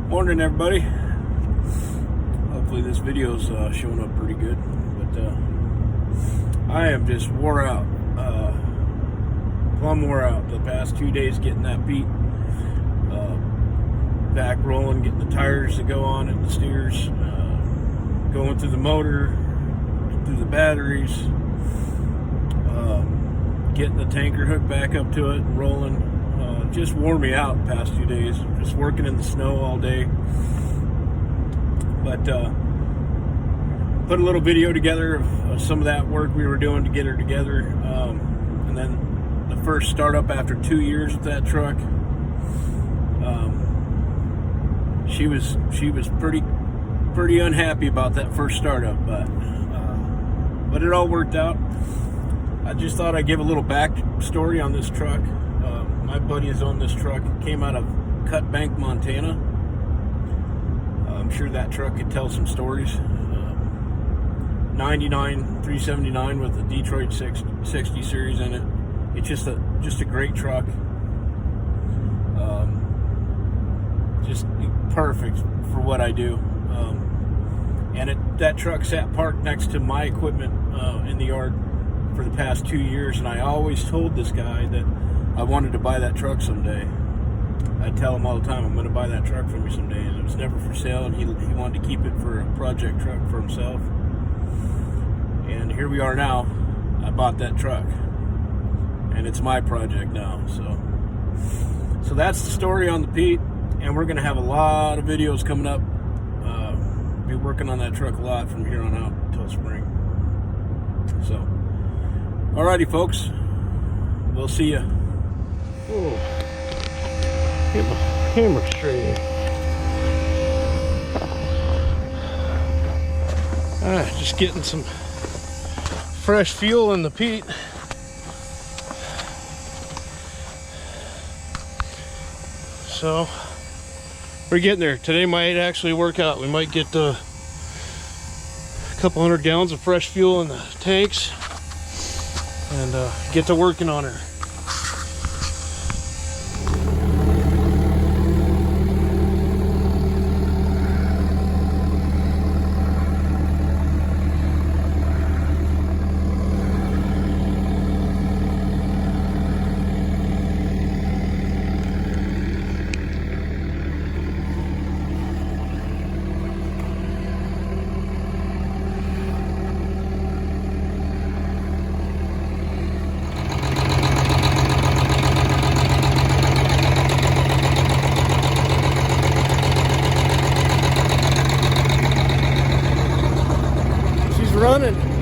Morning, everybody. Hopefully this video's showing up pretty good, but I am just wore out, plumb wore out the past 2 days getting that beat back rolling, getting the tires to go on and the steers, going through the motor, through the batteries, getting the tanker hooked back up to it and rolling. Just wore me out the past 2 days, just working in the snow all day. But put a little video together of some of that work we were doing to get her together, and then the first startup after 2 years with that truck. She was pretty unhappy about that first startup, but it all worked out. I just thought I'd give a little back story on this truck. My buddy is on this truck. Came out of Cut Bank, Montana. I'm sure that truck could tell some stories. 99 379 with the Detroit 60 series in it. It's just a great truck. Just perfect for what I do. And that truck sat parked next to my equipment in the yard for the past 2 years, and I always told this guy that I wanted to buy that truck someday. I tell him all the time, I'm going to buy that truck from you someday, and it was never for sale, and he wanted to keep it for a project truck for himself. And here we are now. I bought that truck, and it's my project now. So that's the story on the Pete, and we're going to have a lot of videos coming up. Be working on that truck a lot from here on out until spring. So, alrighty, folks. We'll see ya. Oh, get my camera straight. Just getting some fresh fuel in the Pete. So we're getting there. Today might actually work out. We might get a couple 100 gallons of fresh fuel in the tanks and get to working on her. Running.